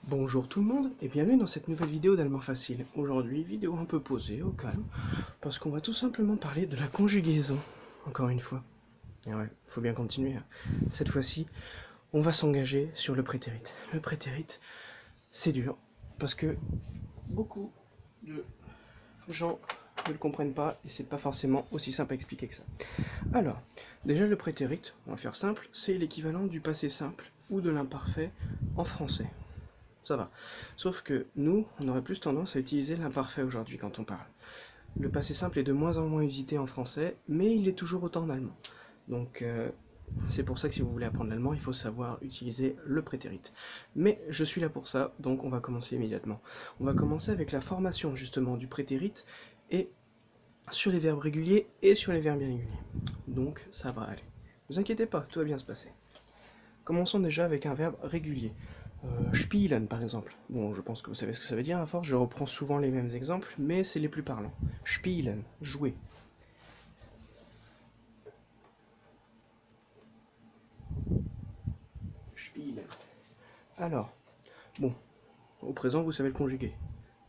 Bonjour tout le monde et bienvenue dans cette nouvelle vidéo d'Allemand Facile. Aujourd'hui, vidéo un peu posée, au calme, parce qu'on va tout simplement parler de la conjugaison, encore une fois. Et ouais, faut bien continuer. Cette fois-ci, on va s'engager sur le prétérit. Le prétérit, c'est dur, parce que beaucoup de gens ne le comprennent pas et c'est pas forcément aussi simple à expliquer que ça. Alors, déjà le prétérit, on va faire simple, c'est l'équivalent du passé simple ou de l'imparfait en français. Ça va. Sauf que nous, on aurait plus tendance à utiliser l'imparfait aujourd'hui quand on parle. Le passé simple est de moins en moins usité en français, mais il est toujours autant en allemand. Donc c'est pour ça que si vous voulez apprendre l'allemand, il faut savoir utiliser le prétérit. Mais je suis là pour ça, donc on va commencer immédiatement. On va commencer avec la formation justement du prétérit et sur les verbes réguliers et sur les verbes irréguliers. Donc ça va aller. Ne vous inquiétez pas, tout va bien se passer. Commençons déjà avec un verbe régulier. Spielen par exemple. Bon, je pense que vous savez ce que ça veut dire à force, je reprends souvent les mêmes exemples, mais c'est les plus parlants. Spielen, jouer. Spielen. Alors, bon, au présent vous savez le conjuguer.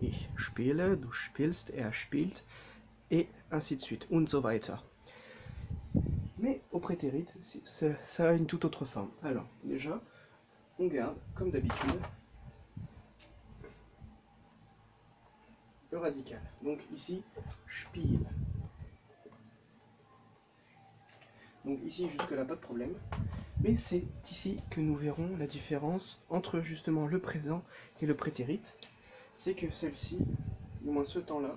Ich spiele, du spielst, er spielt, et ainsi de suite, und so weiter. Mais au prétérit, ça a une toute autre forme. Alors, déjà, on garde, comme d'habitude, le radical. Donc ici, spiel. Donc ici, jusque-là, pas de problème. Mais c'est ici que nous verrons la différence entre justement le présent et le prétérit. C'est que celle-ci, du moins ce temps-là,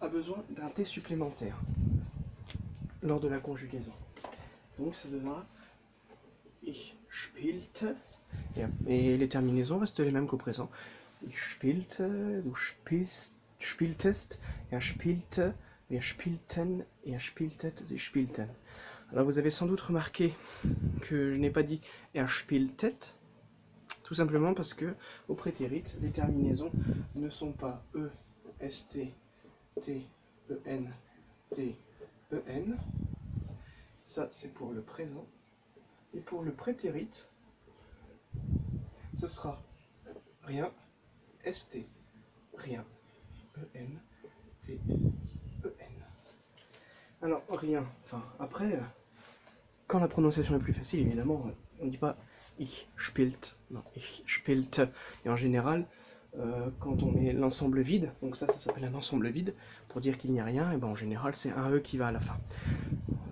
a besoin d'un T supplémentaire lors de la conjugaison. Donc ça donnera ich spielte, et les terminaisons restent les mêmes qu'au présent. Ich spielte, du spieltest, er spielte, wir spielten, er spieltet, sie spielten. Alors vous avez sans doute remarqué que je n'ai pas dit er spieltet, tout simplement parce que au prétérit, les terminaisons ne sont pas E, S, T, T, E, N, T, E, N. Ça c'est pour le présent. Et pour le prétérit, ce sera rien, ST, rien, EN, T, EN. Alors, rien, enfin, après, quand la prononciation est plus facile, évidemment, on ne dit pas ich spielt, non, ich spielte. Et en général, quand on met l'ensemble vide, donc ça s'appelle un ensemble vide, pour dire qu'il n'y a rien, et ben en général, c'est un E qui va à la fin.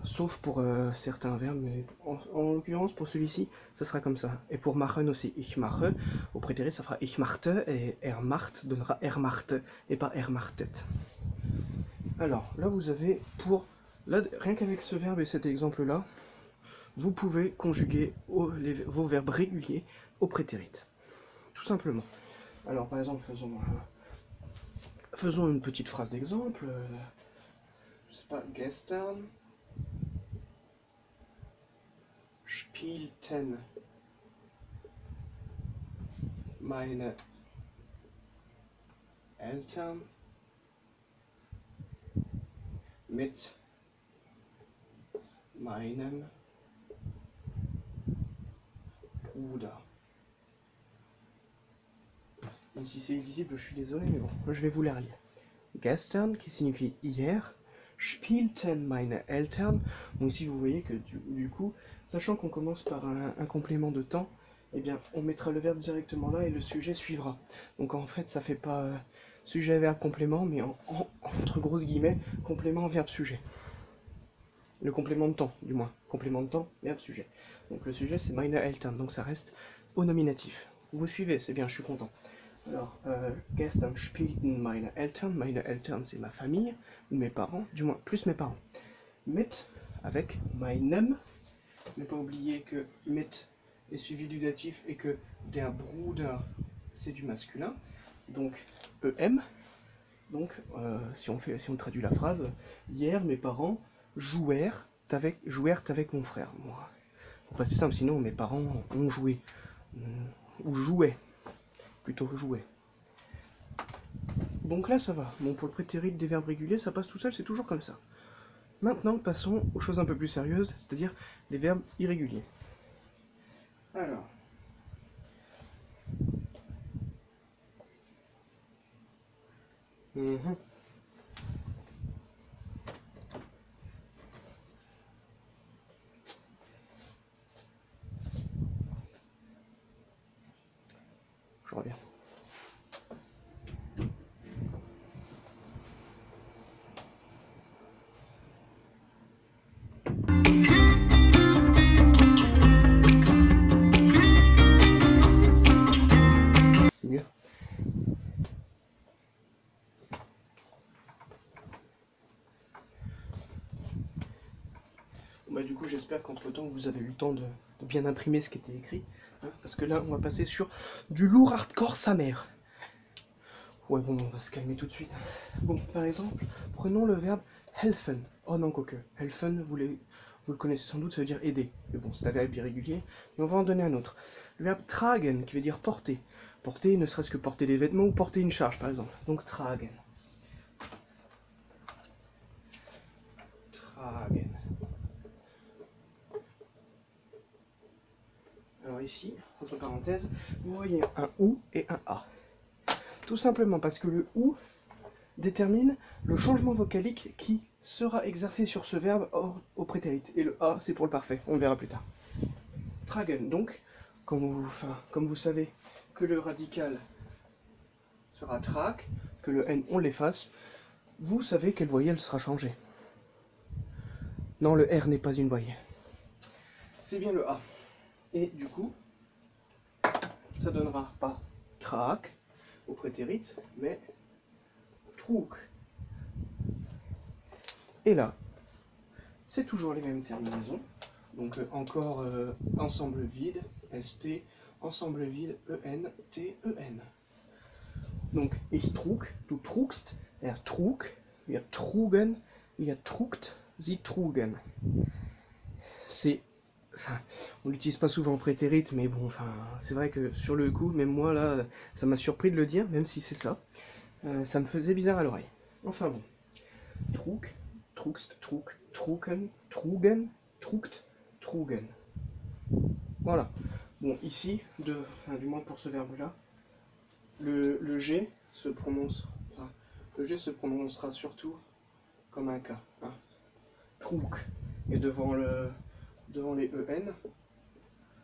Sauf pour certains verbes, mais en l'occurrence pour celui-ci, ça sera comme ça. Et pour machen aussi, ich mache, au prétérit ça fera ich machte, et er macht donnera er machte, et pas er machtet. Alors, là vous avez là, rien qu'avec ce verbe et cet exemple-là, vous pouvez conjuguer vos verbes réguliers au prétérit. Tout simplement. Alors par exemple, faisons une petite phrase d'exemple. Je sais pas, gestern spielten meine Eltern mit meinem Bruder. Même si c'est illisible, je suis désolé, mais bon, je vais vous la relire. Gestern, qui signifie hier, spielten meine Eltern. Donc ici, vous voyez que du coup, sachant qu'on commence par un complément de temps, eh bien, on mettra le verbe directement là et le sujet suivra. Donc en fait, ça fait pas sujet, verbe, complément, mais entre grosses guillemets, complément, verbe, sujet. Le complément de temps, du moins. Complément de temps, verbe, sujet. Donc le sujet, c'est meine Eltern, donc ça reste au nominatif. Vous suivez, c'est bien, je suis content. Alors, gestern spielten meine Eltern c'est ma famille, mes parents, du moins plus mes parents. Mit, avec meinem, ne pas oublier que mit est suivi du datif et que der Bruder c'est du masculin, donc EM. Donc, si on traduit la phrase, hier mes parents jouèrent avec mon frère. Moi, faut pas c'est simple, sinon mes parents ont joué, ou jouaient. Plutôt jouer. Donc là ça va. Bon, pour le prétérit des verbes réguliers, ça passe tout seul, c'est toujours comme ça. Maintenant, passons aux choses un peu plus sérieuses, c'est-à-dire les verbes irréguliers. Alors, Mhm. Je reviens. C'est mieux. Bah, du coup, j'espère qu'entre-temps, vous avez eu le temps de bien imprimer ce qui était écrit. Hein, parce que là, on va passer sur du lourd hardcore sa mère. Ouais, bon, on va se calmer tout de suite. Bon, par exemple, prenons le verbe helfen. Oh non, quoique. Helfen, vous le connaissez sans doute, ça veut dire aider. Mais bon, c'est un verbe irrégulier. Et on va en donner un autre. Le verbe tragen, qui veut dire porter. Porter, ne serait-ce que porter des vêtements ou porter une charge, par exemple. Donc, tragen. Tragen. Alors ici, entre parenthèses, vous voyez un OU et un A. Tout simplement parce que le OU détermine le changement vocalique qui sera exercé sur ce verbe au prétérit. Et le A, c'est pour le parfait, on le verra plus tard. Tragen, donc, comme vous savez que le radical sera trac, que le N, on l'efface, vous savez quelle voyelle sera changée. Non, le R n'est pas une voyelle. C'est bien le A. Et du coup, ça donnera pas trac au prétérit, mais trug. Et là, c'est toujours les mêmes terminaisons. Donc encore ensemble vide, ST, ensemble vide, EN, T, EN. Donc, ich trug, du trugst, trug, wir trugen, ihr trugt, sie trugen. On l'utilise pas souvent en prétérit, mais bon, enfin, c'est vrai que sur le coup, même moi là, ça m'a surpris de le dire, même si c'est ça. Ça me faisait bizarre à l'oreille. Enfin bon. Trug, trugst, trug, trugen, trugen, trugt, trugen. Voilà. Bon, ici, du moins pour ce verbe-là, le G se prononce, le G se prononcera surtout comme un K. Hein. Trug. Et devant les EN,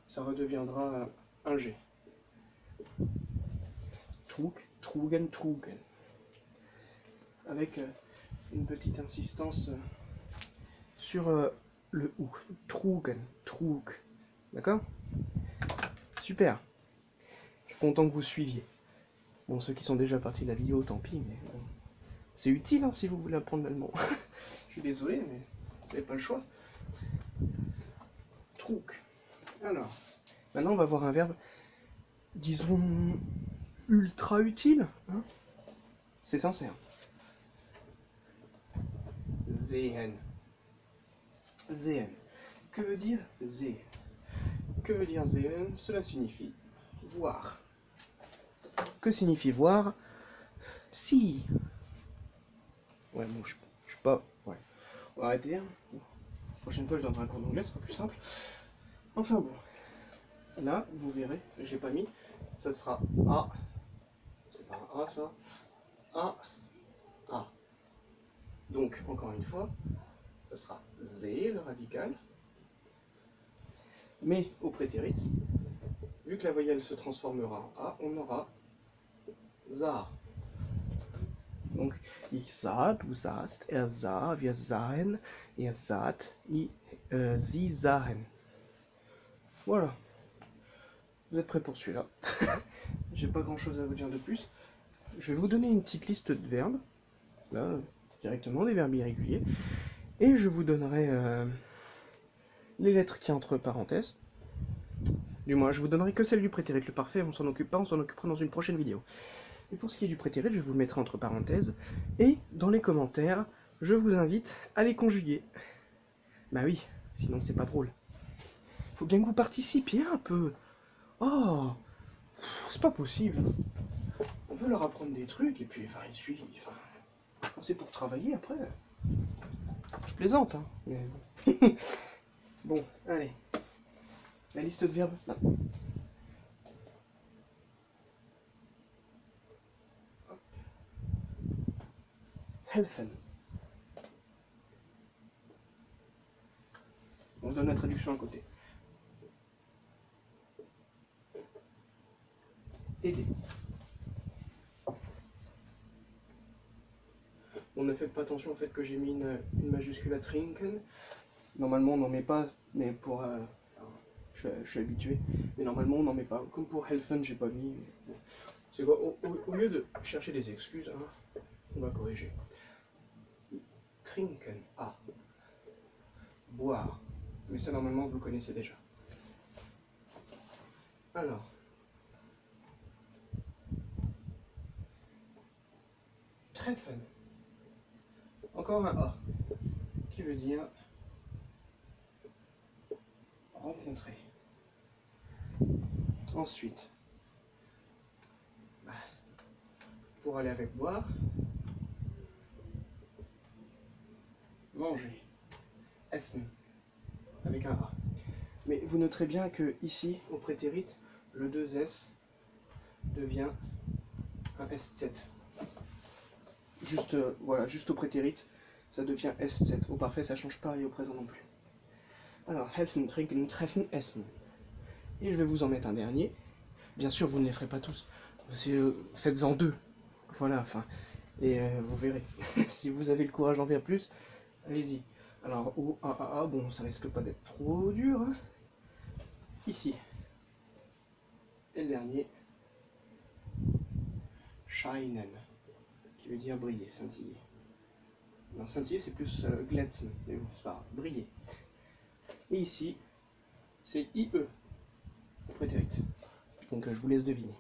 ça redeviendra un G. Trug, trugen, trugen. Avec une petite insistance sur le OU. Trugen, trug. D'accord? Super. Je suis content que vous suiviez. Bon, ceux qui sont déjà partis de la vidéo, tant pis, mais bon. C'est utile hein, si vous voulez apprendre l'allemand. Je suis désolé, mais vous n'avez pas le choix. Trug. Alors, maintenant on va voir un verbe, disons, ultra utile. Hein, c'est sincère. Sehen. Sehen. Que veut dire sehen? Que veut dire sehen? Cela signifie voir. Que signifie voir? Si. Ouais, bon, je suis pas... Ouais. On va arrêter. La prochaine fois, je donnerai un cours d'anglais, ce sera plus simple. Enfin bon. Là, vous verrez, j'ai pas mis, ça sera A. C'est pas un A, ça. A. A. Donc, encore une fois, ce sera Z, le radical. Mais au prétérit, vu que la voyelle se transformera en A, on aura Sa. Donc, ich sah, du sahst, er sah, wir sahen, ihr saht, sie sahen. Voilà. Vous êtes prêts pour celui-là? J'ai pas grand chose à vous dire de plus. Je vais vous donner une petite liste de verbes. Là, directement, des verbes irréguliers. Et je vous donnerai les lettres qui entre parenthèses. Du moins, je vous donnerai que celle du prétérit. Le parfait, on s'en occupe pas, on s'en occupera dans une prochaine vidéo. Et pour ce qui est du prétérit, je vous le mettrai entre parenthèses. Et dans les commentaires, je vous invite à les conjuguer. Bah oui, sinon c'est pas drôle. Faut bien que vous participiez un peu. Oh, c'est pas possible. On veut leur apprendre des trucs et puis, enfin, ils suivent. Enfin, c'est pour travailler après. Je plaisante, hein. Mais bon. Bon, allez. La liste de verbes. Là. helfen. On donne la traduction à côté. Aider. On ne fait pas attention au fait que j'ai mis une majuscule à trinken. Normalement on n'en met pas, mais pour... je suis habitué, mais normalement on n'en met pas. Comme pour helfen, j'ai pas mis. Bon. C'est quoi, au lieu de chercher des excuses, hein, on va corriger. Trinken, boire. Mais ça normalement vous le connaissez déjà. Alors. Treffen. Encore un A, qui veut dire rencontrer. Ensuite, pour aller avec boire, manger, essen, avec un A. Mais vous noterez bien que ici, au prétérit, le 2S devient un S7. Juste, voilà, juste au prétérit, ça devient S7. Au parfait, ça change pas et au présent non plus. Alors, helfen, trinken, treffen, essen. Et je vais vous en mettre un dernier. Bien sûr, vous ne les ferez pas tous. Faites-en 2. Voilà, enfin, et vous verrez. Si vous avez le courage d'en faire plus, allez-y. Alors, bon, ça risque pas d'être trop dur. Hein. Ici. Et le dernier, scheinen, qui veut dire briller, scintiller. Non, scintiller, c'est plus glänzen, mais bon, c'est pas grave, briller. Et ici, c'est IE, prétérit. Donc, je vous laisse deviner.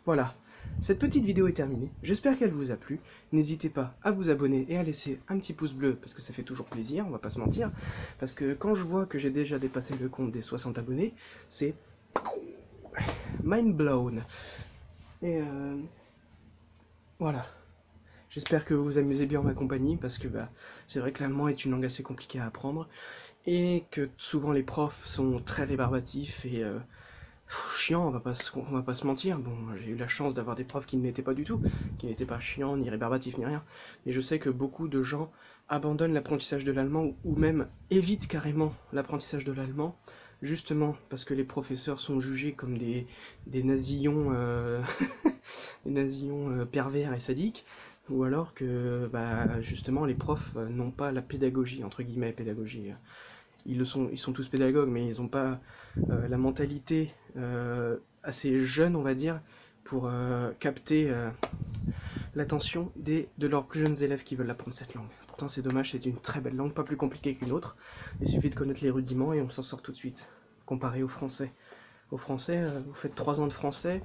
Voilà, cette petite vidéo est terminée. J'espère qu'elle vous a plu. N'hésitez pas à vous abonner et à laisser un petit pouce bleu, parce que ça fait toujours plaisir, on va pas se mentir. Parce que quand je vois que j'ai déjà dépassé le compte des 60 abonnés, c'est mind blown. Et voilà. J'espère que vous vous amusez bien en ma compagnie, parce que c'est vrai que l'allemand est une langue assez compliquée à apprendre, et que souvent les profs sont très rébarbatifs et chiants, on va pas se mentir. Bon, j'ai eu la chance d'avoir des profs qui ne l'étaient pas du tout, qui n'étaient pas chiants, ni rébarbatifs, ni rien, mais je sais que beaucoup de gens abandonnent l'apprentissage de l'allemand, ou même évitent carrément l'apprentissage de l'allemand, justement parce que les professeurs sont jugés comme des nasillons, des nasillons pervers et sadiques, ou alors que justement les profs n'ont pas la pédagogie, entre guillemets pédagogie. Ils sont tous pédagogues, mais ils n'ont pas la mentalité assez jeune, on va dire, pour capter l'attention de leurs plus jeunes élèves qui veulent apprendre cette langue. Pourtant c'est dommage, c'est une très belle langue, pas plus compliquée qu'une autre. Il suffit de connaître les rudiments et on s'en sort tout de suite, comparé au français. Au français, vous faites 3 ans de français,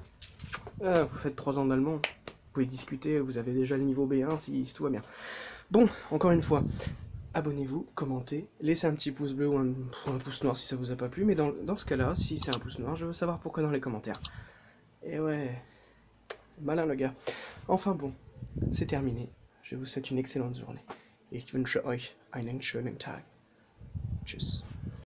vous faites 3 ans d'allemand, vous pouvez discuter, vous avez déjà le niveau B1 si tout va bien. Bon, encore une fois, abonnez-vous, commentez, laissez un petit pouce bleu ou un pouce noir si ça vous a pas plu, mais dans ce cas-là, si c'est un pouce noir, je veux savoir pourquoi dans les commentaires. Et ouais, malin le gars. Enfin bon, c'est terminé. Je vous souhaite une excellente journée. Ich wünsche euch einen schönen Tag. Tschüss.